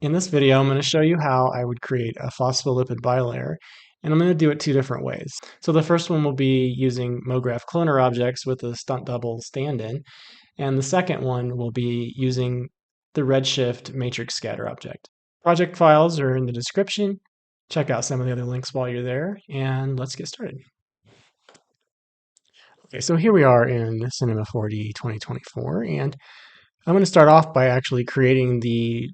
In this video, I'm going to show you how I would create a phospholipid bilayer, and I'm going to do it two different ways. So the first one will be using MoGraph Cloner objects with a Stunt Double stand-in, and the second one will be using the Redshift Matrix Scatter object. Project files are in the description. Check out some of the other links while you're there, and let's get started. Okay, so here we are in Cinema 4D 2024, and I'm going to start off by actually creating the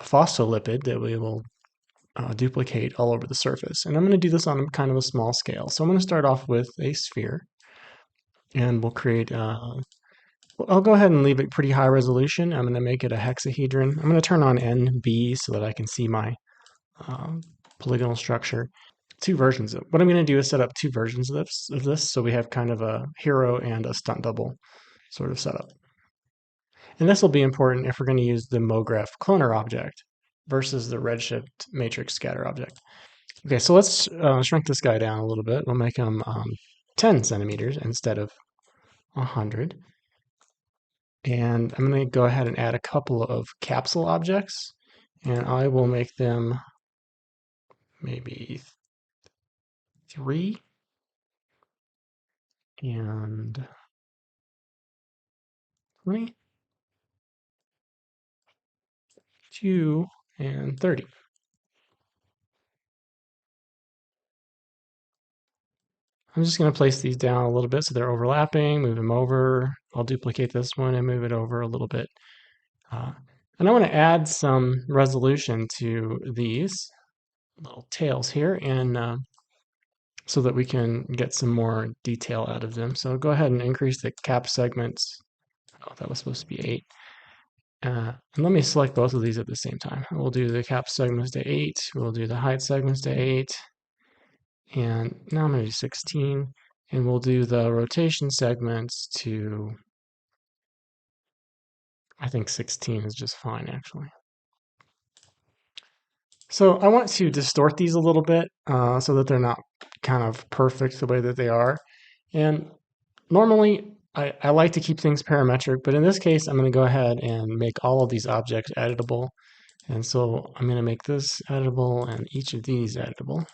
phospholipid that we will duplicate all over the surface. And I'm going to do this on kind of a small scale. So I'm going to start off with a sphere, and we'll create, I'll go ahead and leave it pretty high resolution. I'm going to make it a hexahedron. I'm going to turn on NB so that I can see my polygonal structure. Two versions of what I'm going to do is set up two versions of this, so we have kind of a hero and a stunt double sort of setup. And this will be important if we're going to use the MoGraph Cloner object versus the Redshift Matrix Scatter object. Okay, so let's shrink this guy down a little bit. We'll make him 10 centimeters instead of 100. And I'm going to go ahead and add a couple of capsule objects, and I will make them maybe 3 and 20, 2 and 30. I'm just going to place these down a little bit so they're overlapping, move them over. I'll duplicate this one and move it over a little bit. And I want to add some resolution to these little tails here, and so that we can get some more detail out of them. So go ahead and increase the cap segments. Oh, that was supposed to be 8. And let me select both of these at the same time. We'll do the cap segments to 8. We'll do the height segments to 8. And now I'm going to do 16. And we'll do the rotation segments to, I think 16 is just fine, actually. So I want to distort these a little bit so that they're not kind of perfect the way that they are. And normally I like to keep things parametric, but in this case I'm going to go ahead and make all of these objects editable. And so I'm going to make this editable and each of these editable.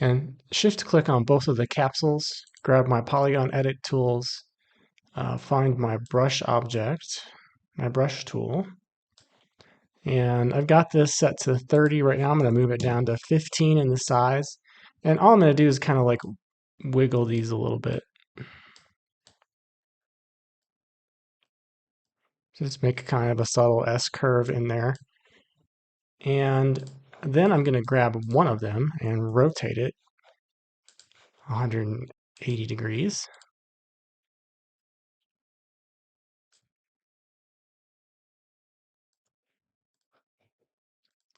And shift click on both of the capsules, grab my polygon edit tools, find my brush object, my brush tool, and I've got this set to 30 right now. I'm going to move it down to 15 in the size. And all I'm going to do is kind of like wiggle these a little bit. Just make kind of a subtle S curve in there. And then I'm going to grab one of them and rotate it 180 degrees.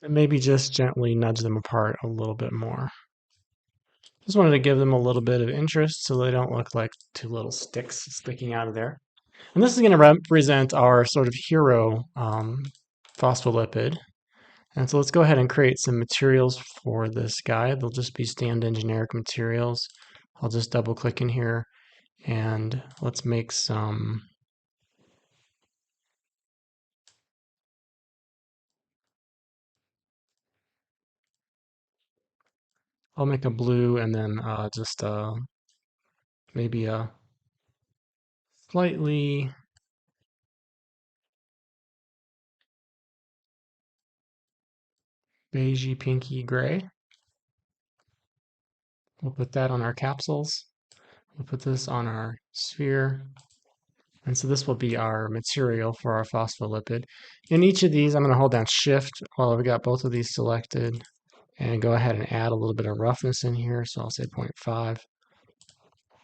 And maybe just gently nudge them apart a little bit more. Just wanted to give them a little bit of interest so they don't look like two little sticks sticking out of there. And this is going to represent our sort of hero phospholipid. And so let's go ahead and create some materials for this guy. They'll just be stand-in generic materials. I'll just double click in here and let's make some I'll make a blue and then just maybe a slightly beigey pinky gray. We'll put that on our capsules. We'll put this on our sphere. And so this will be our material for our phospholipid. In each of these, I'm going to hold down Shift while I've got both of these selected and go ahead and add a little bit of roughness in here. So I'll say 0.5.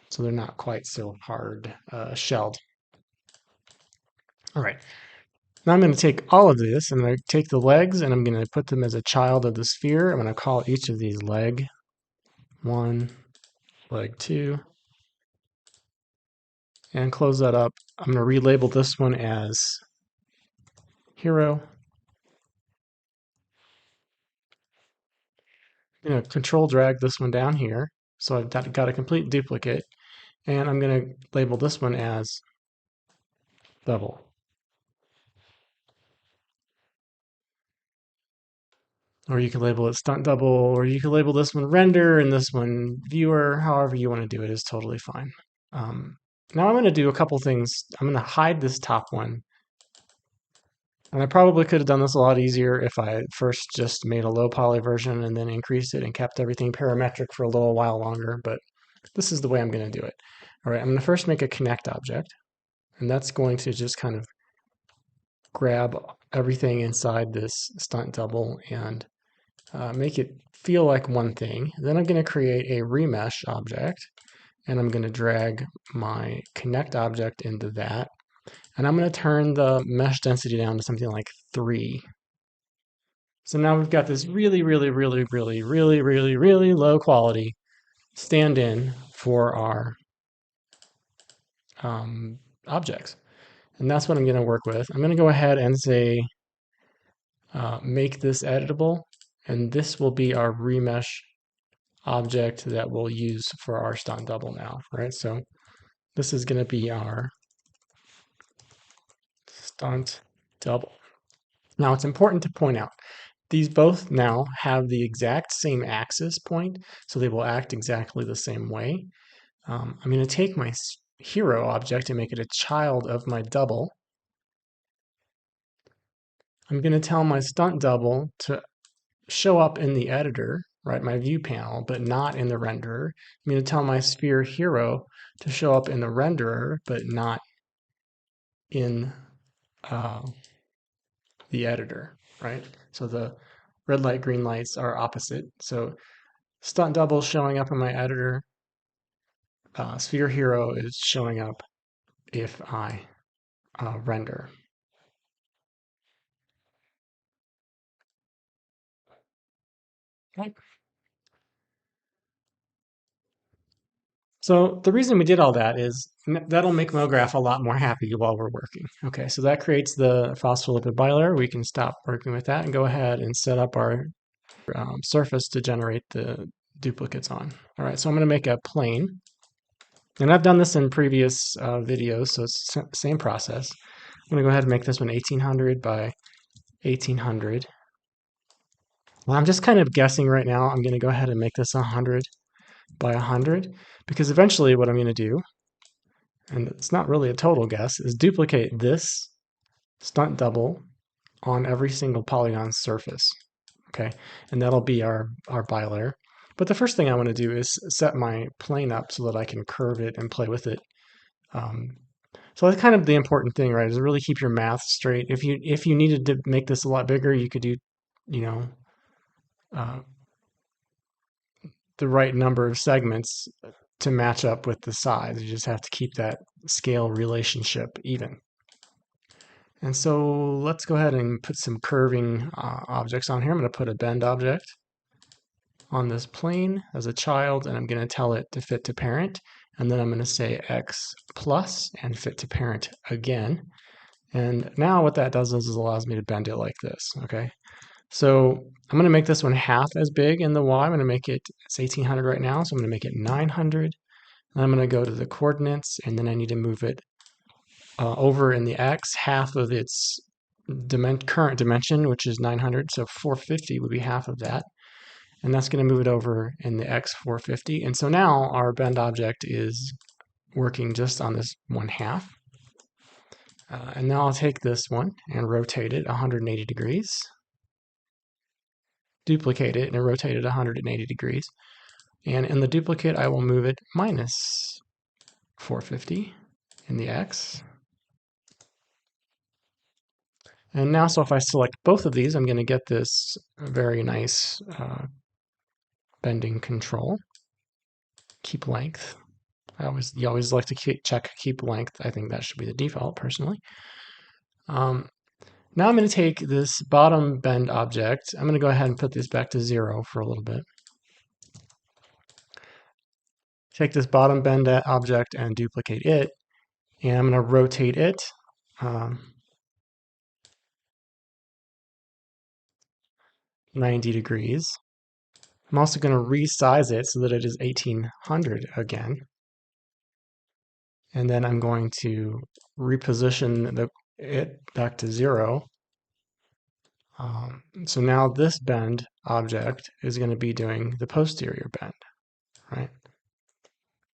So they're not quite so hard shelled. All right. Now I'm going to take all of this and I'm going to take the legs and I'm going to put them as a child of the sphere. I'm going to call each of these leg 1, leg 2, and close that up. I'm going to relabel this one as hero. I'm going to control drag this one down here. So I've got a complete duplicate. And I'm going to label this one as double. Or you could label it Stunt Double, or you could label this one Render and this one Viewer. However you want to do it is totally fine. Now I'm going to do a couple things. I'm going to hide this top one. And I probably could have done this a lot easier if I first just made a low poly version and then increased it and kept everything parametric for a little while longer, but this is the way I'm going to do it. All right, I'm going to first make a connect object, and that's going to just kind of grab everything inside this Stunt Double and make it feel like one thing. Then I'm going to create a remesh object, and I'm going to drag my connect object into that. And I'm going to turn the mesh density down to something like 3. So now we've got this really, really, really, really, really, really, really low quality stand-in for our objects. And that's what I'm going to work with. I'm going to go ahead and say, make this editable. And this will be our remesh object that we'll use for our Stunt Double now, right? So this is going to be our Stunt Double. Now it's important to point out, these both now have the exact same axis point, so they will act exactly the same way. I'm going to take my hero object and make it a child of my double. I'm going to tell my Stunt Double to show up in the editor, right, my view panel, but not in the renderer. I'm going to tell my sphere hero to show up in the renderer, but not in the editor, right? So the red light, green lights are opposite. So Stunt Double showing up in my editor, sphere hero is showing up if I render. Right. So the reason we did all that is that'll make MoGraph a lot more happy while we're working. Okay, so that creates the phospholipid bilayer. We can stop working with that and go ahead and set up our surface to generate the duplicates on. All right, so I'm going to make a plane. And I've done this in previous videos, so it's the same process. I'm going to go ahead and make this one 1800 by 1800. Well, I'm just kind of guessing right now. I'm going to go ahead and make this 100 by 100, because eventually what I'm going to do, and it's not really a total guess, is duplicate this Stunt Double on every single polygon surface. Okay, and that'll be our bilayer. But the first thing I want to do is set my plane up so that I can curve it and play with it. So that's kind of the important thing, right? Is really keep your math straight. If you needed to make this a lot bigger, you could do, you know, the right number of segments to match up with the size. You just have to keep that scale relationship even. And so let's go ahead and put some curving objects on here. I'm going to put a bend object on this plane as a child, and I'm going to tell it to fit to parent. And then I'm going to say X plus and fit to parent again. And now what that does is allows me to bend it like this, okay? So I'm going to make this one half as big in the Y. I'm going to make it, it's 1800 right now, so I'm going to make it 900. And I'm going to go to the coordinates, and then I need to move it over in the X, half of its current dimension, which is 900. So 450 would be half of that. And that's going to move it over in the X 450. And so now our bend object is working just on this 1/2. And now I'll take this one and rotate it 180 degrees. Duplicate it and rotate it 180 degrees. And in the duplicate, I will move it minus 450 in the X. And now, so if I select both of these, I'm going to get this very nice bending control. Keep length. You always like to check keep length. I think that should be the default, personally. Now I'm going to take this bottom bend object. I'm going to go ahead and put this back to 0 for a little bit. Take this bottom bend object and duplicate it. And I'm going to rotate it 90 degrees. I'm also going to resize it so that it is 1800 again. And then I'm going to reposition it back to 0 So now this bend object is going to be doing the posterior bend, right?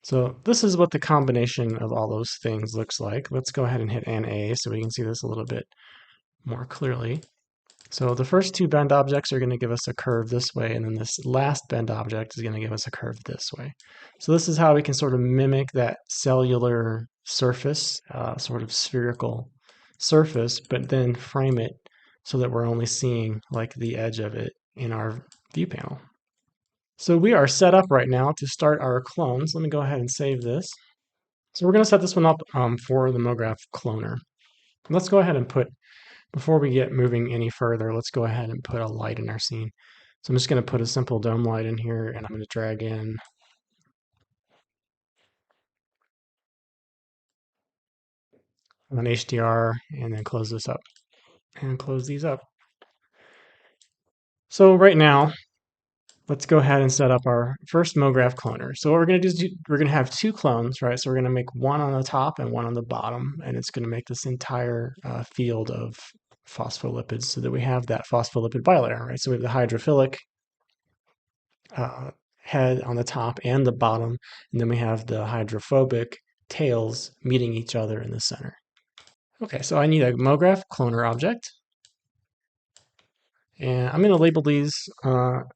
So this is what the combination of all those things looks like. Let's go ahead and hit NA so we can see this a little bit more clearly. So the first two bend objects are going to give us a curve this way, and then this last bend object is going to give us a curve this way. So this is how we can sort of mimic that cellular surface, sort of spherical surface, but then frame it so that we're only seeing like the edge of it in our view panel. So we are set up right now to start our clones. Let me go ahead and save this. So we're going to set this one up for the MoGraph Cloner. Let's go ahead and put, before we get moving any further, let's go ahead and put a light in our scene. So I'm just going to put a simple dome light in here, and I'm going to drag in an HDR and then close this up and close these up. So right now, let's go ahead and set up our first MoGraph cloner. So what we're going to do is we're going to have two clones, right? So we're going to make one on the top and one on the bottom, and it's going to make this entire field of phospholipids so that we have that phospholipid bilayer, right? So we have the hydrophilic head on the top and the bottom, and then we have the hydrophobic tails meeting each other in the center. Okay, so I need a MoGraph cloner object. And I'm going to label these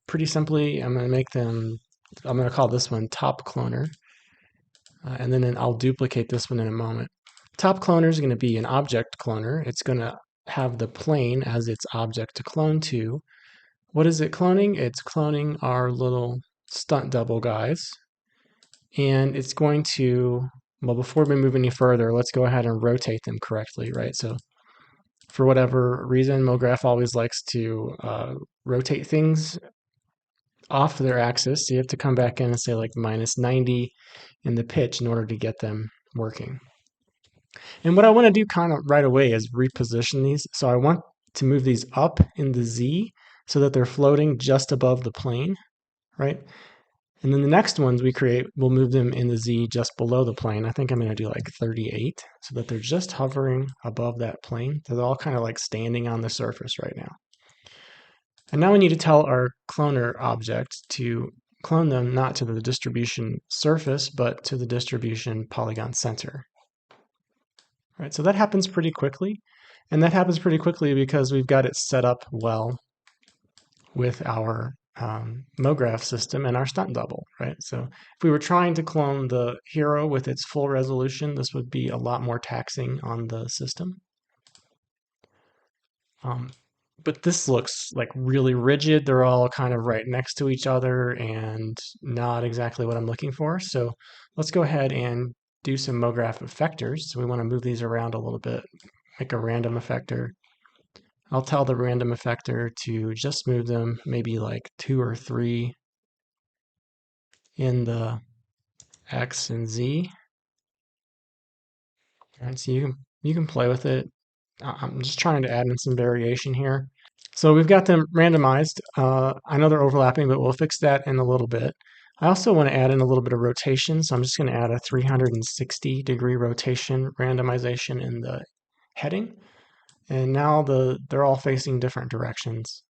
pretty simply. I'm going to call this one top cloner. And then I'll duplicate this one in a moment. Top cloner is going to be an object cloner. It's going to have the plane as its object to clone to. What is it cloning? It's cloning our little stunt double guys. And it's going to, well, before we move any further, let's go ahead and rotate them correctly, right? So for whatever reason, MoGraph always likes to rotate things off their axis. So you have to come back in and say like -90 in the pitch in order to get them working. And what I want to do kind of right away is reposition these. So I want to move these up in the Z so that they're floating just above the plane, right? And then the next ones we create, we'll move them in the Z just below the plane. I think I'm going to do like 38 so that they're just hovering above that plane. They're all kind of like standing on the surface right now. And now we need to tell our cloner object to clone them not to the distribution surface, but to the distribution polygon center. All right, so that happens pretty quickly. And that happens pretty quickly because we've got it set up well with our MoGraph system and our Stunt Double, right? So if we were trying to clone the hero with its full resolution, this would be a lot more taxing on the system. But this looks like really rigid. They're all kind of right next to each other and not exactly what I'm looking for. So let's go ahead and do some MoGraph effectors. So we want to move these around a little bit, make a random effector. I'll tell the random effector to just move them maybe like 2 or 3 in the X and Z. All right, so you can play with it. I'm just trying to add in some variation here. So we've got them randomized. I know they're overlapping, but we'll fix that in a little bit. I also want to add in a little bit of rotation, so I'm just going to add a 360-degree rotation randomization in the heading. And now they're all facing different directions,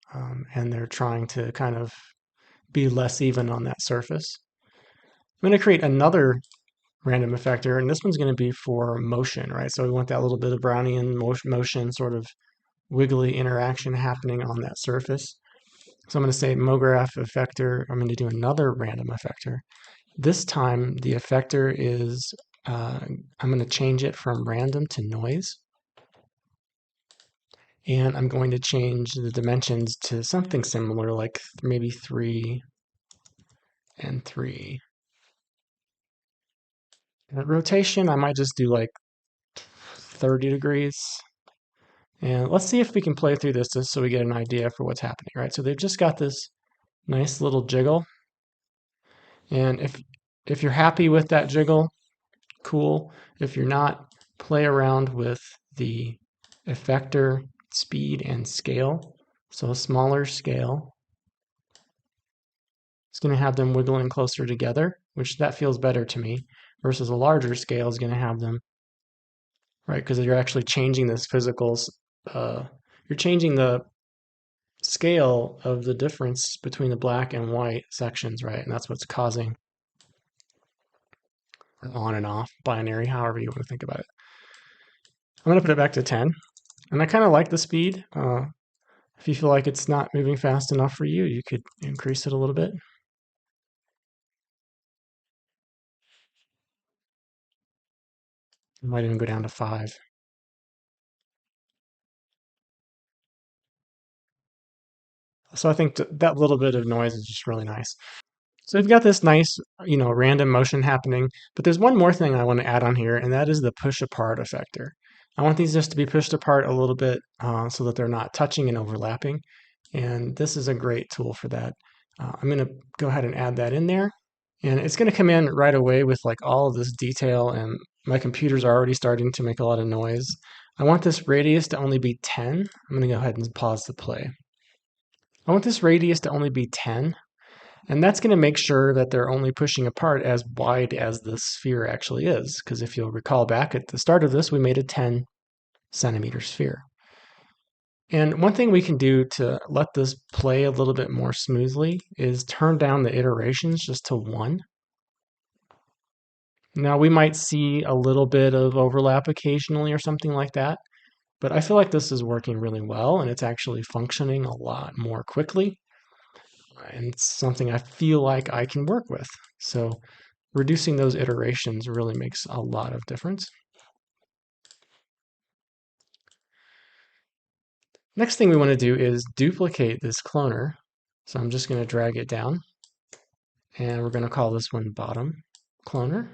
and they're trying to kind of be less even on that surface. I'm going to create another random effector, and this one's going to be for motion, right? So we want that little bit of Brownian motion, sort of wiggly interaction happening on that surface. So I'm going to say MoGraph effector. I'm going to do another random effector. This time the effector is, I'm going to change it from random to noise. And I'm going to change the dimensions to something similar, like maybe 3 and 3. And rotation, I might just do like 30 degrees. And let's see if we can play through this just so we get an idea for what's happening, right? So they've just got this nice little jiggle. And if you're happy with that jiggle, cool. If you're not, play around with the effector speed and scale. So a smaller scale. It's going to have them wiggling closer together, which that feels better to me, versus a larger scale is going to have them, right? Because you're actually changing this physicals. You're changing the scale of the difference between the black and white sections, right? And that's what's causing on and off binary, however you want to think about it. I'm going to put it back to 10. And I kind of like the speed. If you feel like it's not moving fast enough for you, you could increase it a little bit. You might even go down to 5. So I think that little bit of noise is just really nice. So we've got this nice, random motion happening, but there's one more thing I want to add on here, and that is the push apart effector. I want these just to be pushed apart a little bit so that they're not touching and overlapping. And this is a great tool for that. I'm going to go ahead and add that in there. And it's going to come in right away with like all of this detail, and my computer's already starting to make a lot of noise. I want this radius to only be 10. I'm going to go ahead and pause the play. I want this radius to only be 10. And that's going to make sure that they're only pushing apart as wide as the sphere actually is. Because if you'll recall back at the start of this, we made a 10 centimeter sphere. And one thing we can do to let this play a little bit more smoothly is turn down the iterations just to 1. Now we might see a little bit of overlap occasionally or something like that, but I feel like this is working really well and it's actually functioning a lot more quickly. And it's something I feel like I can work with. So reducing those iterations really makes a lot of difference. Next thing we want to do is duplicate this cloner. So I'm just going to drag it down, and we're going to call this one bottom cloner.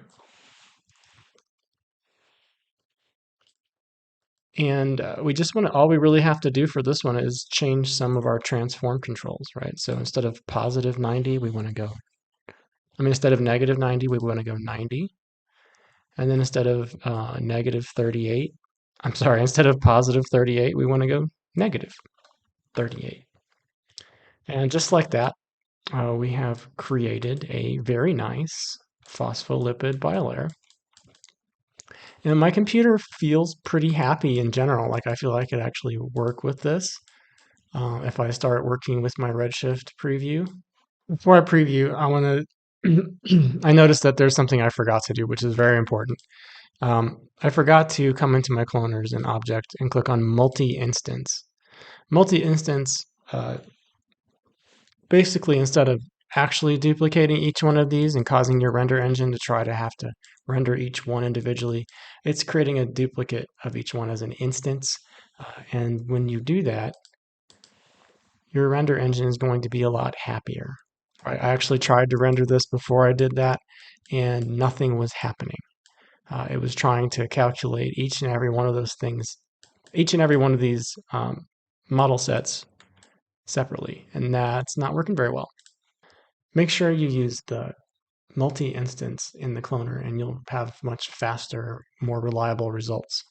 And all we really have to do for this one is change some of our transform controls, right? So instead of positive 90, instead of negative 90, we want to go 90. And then instead of negative 38, instead of positive 38, we want to go negative 38. And just like that, we have created a very nice phospholipid bilayer. And my computer feels pretty happy in general. Like I feel I could actually work with this if I start working with my Redshift preview. Before I preview, I want to, I noticed that there's something I forgot to do, which is very important. I forgot to come into my cloners and object and click on multi-instance. Multi-instance, basically instead of actually duplicating each one of these and causing your render engine to try to have to render each one individually, it's creating a duplicate of each one as an instance. And when you do that, your render engine is going to be a lot happier. I actually tried to render this before I did that, and nothing was happening. It was trying to calculate each and every one of those things, each and every one of these model sets separately, and that's not working very well. Make sure you use the multi-instance in the cloner, and you'll have much faster, more reliable results.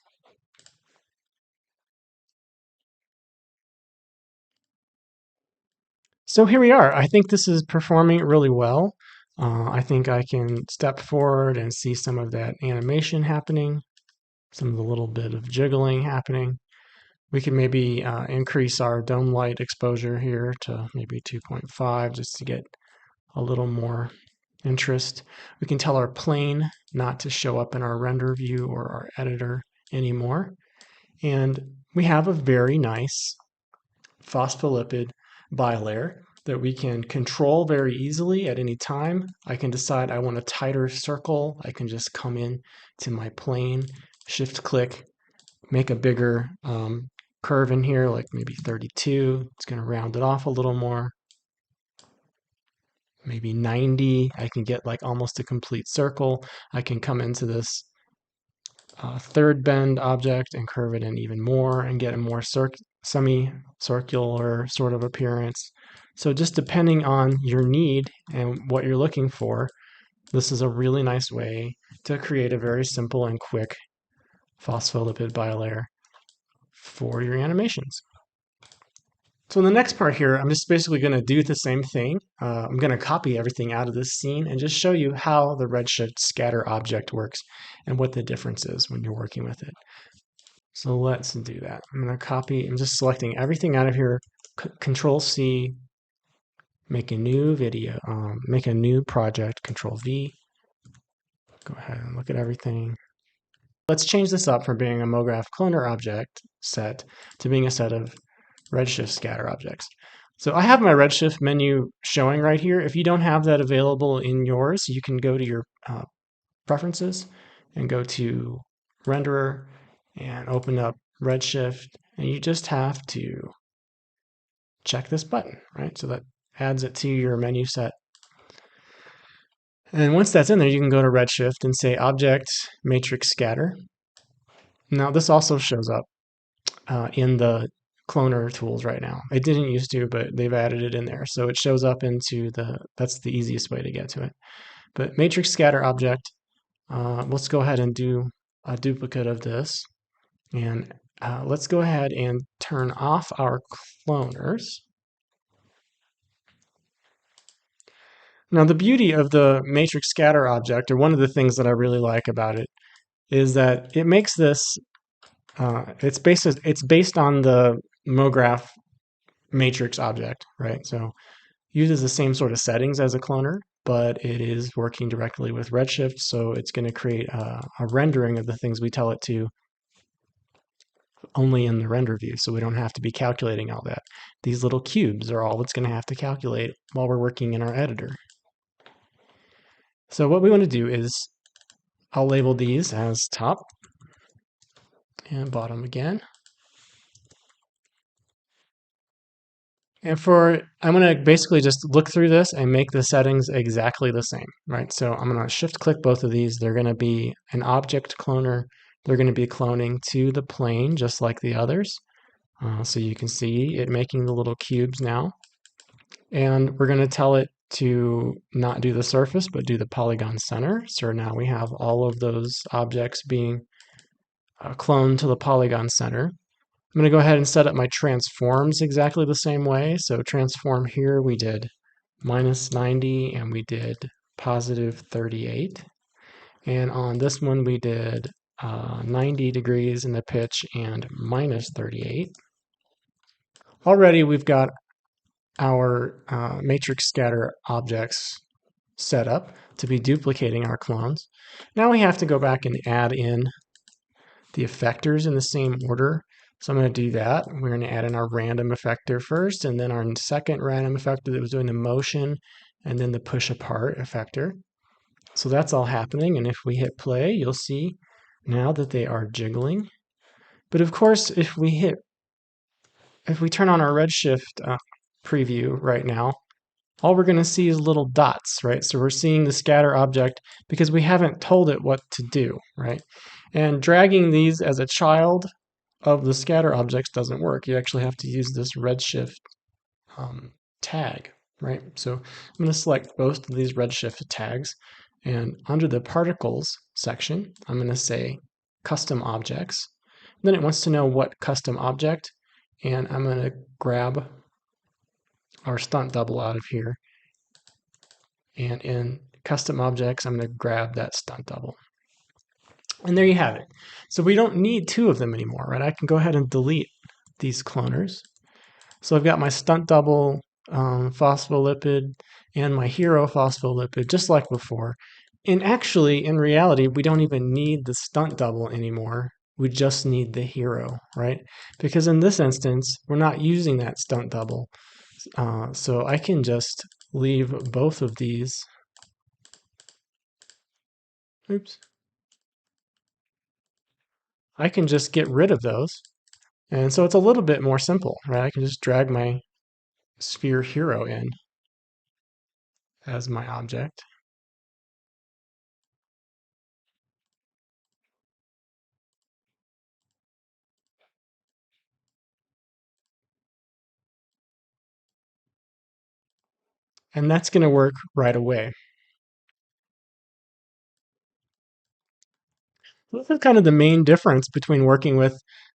So here we are. I think this is performing really well. I think I can step forward and see some of that animation happening, some of the little bit of jiggling happening. We can maybe increase our dome light exposure here to maybe 2.5 just to get a little more interest. We can tell our plane not to show up in our render view or our editor anymore. And we have a very nice phospholipid bilayer that we can control very easily at any time. I can decide I want a tighter circle. I can just come in to my plane, shift click, make a bigger curve in here, like maybe 32. It's going to round it off a little more. Maybe 90. I can get like almost a complete circle. I can come into this third bend object and curve it in even more and get a more semi-circular sort of appearance. So just depending on your need and what you're looking for, this is a really nice way to create a very simple and quick phospholipid bilayer for your animations. So in the next part here, I'm just basically going to do the same thing. I'm going to copy everything out of this scene and just show you how the Redshift Scatter object works and what the difference is when you're working with it. So let's do that. I'm going to copy, I'm just selecting everything out of here, Control C, make a new video, make a new project, Control V. Go ahead and look at everything. Let's change this up from being a MoGraph Cloner object set to being a set of Redshift Scatter objects. So I have my Redshift menu showing right here. If you don't have that available in yours, you can go to your preferences and go to renderer and open up Redshift, and you just have to check this button, right? So that adds it to your menu set. And once that's in there, you can go to Redshift and say Object Matrix Scatter. Now this also shows up in the cloner tools right now. It didn't used to, but they've added it in there. So it shows up into that's the easiest way to get to it. But Matrix Scatter object, let's go ahead and do a duplicate of this. And let's go ahead and turn off our cloners. Now the beauty of the Matrix Scatter object, or one of the things that I really like about it, is that it makes this, it's based on the MoGraph Matrix object, right? So uses the same sort of settings as a cloner, but it is working directly with Redshift, so it's going to create a rendering of the things we tell it to only in the render view, so we don't have to be calculating all that. These little cubes are all it's going to have to calculate while we're working in our editor. So what we want to do is, I'll label these as top and bottom again. And I'm going to basically just look through this and make the settings exactly the same, right? So I'm going to shift click both of these. They're going to be an object cloner. They're going to be cloning to the plane just like the others. So you can see it making the little cubes now. And we're going to tell it to not do the surface, but do the polygon center. So now we have all of those objects being cloned to the polygon center. I'm going to go ahead and set up my transforms exactly the same way. So transform here, we did -90 and we did +38. And on this one, we did 90 degrees in the pitch and -38. Already we've got our matrix scatter objects set up to be duplicating our clones. Now we have to go back and add in the effectors in the same order. So I'm going to do that. We're going to add in our random effector first, and then our second random effector that was doing the motion, and then the push apart effector. So that's all happening, and if we hit play, you'll see now that they are jiggling. But of course, if we turn on our Redshift preview right now, all we're going to see is little dots, right? So we're seeing the scatter object because we haven't told it what to do, right? And dragging these as a child of the scatter objects doesn't work. You actually have to use this Redshift tag, right? So I'm going to select both of these Redshift tags, and under the particles section, I'm going to say custom objects. Then it wants to know what custom object, and I'm going to grab our stunt double out of here. And in custom objects, I'm going to grab that stunt double. And there you have it. So we don't need two of them anymore, right? I can go ahead and delete these cloners. So I've got my stunt double phospholipid and my hero phospholipid, just like before. And actually, in reality, we don't even need the stunt double anymore. We just need the hero, right? Because in this instance, we're not using that stunt double. So I can just leave both of these. Oops. I can just get rid of those. And so it's a little bit more simple, right? I can just drag my sphere hero in as my object. And that's going to work right away. This is kind of the main difference between working with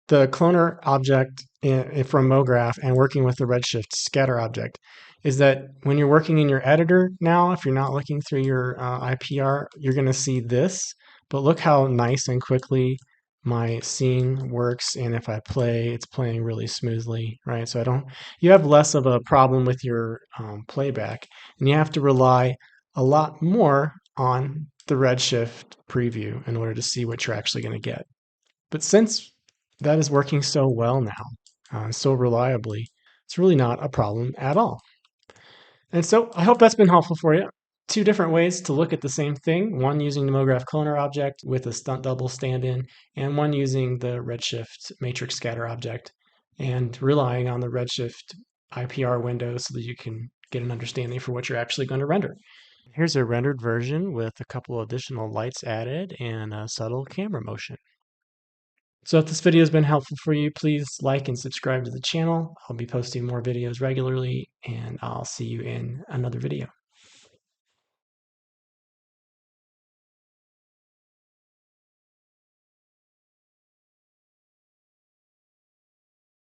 the cloner object from MoGraph and working with the Redshift scatter object, is that when you're working in your editor now, if you're not looking through your IPR, you're going to see this. But look how nice and quickly my scene works, and if I play, it's playing really smoothly, right? So you have less of a problem with your playback, and you have to rely a lot more on the Redshift preview in order to see what you're actually going to get. But since that is working so well now, so reliably, it's really not a problem at all. And so I hope that's been helpful for you. Two different ways to look at the same thing, one using the MoGraph Cloner object with a Stunt Double stand-in, and one using the Redshift Matrix Scatter object, and relying on the Redshift IPR window so that you can get an understanding for what you're actually going to render. Here's a rendered version with a couple additional lights added and a subtle camera motion. So if this video has been helpful for you, please like and subscribe to the channel. I'll be posting more videos regularly, and I'll see you in another video.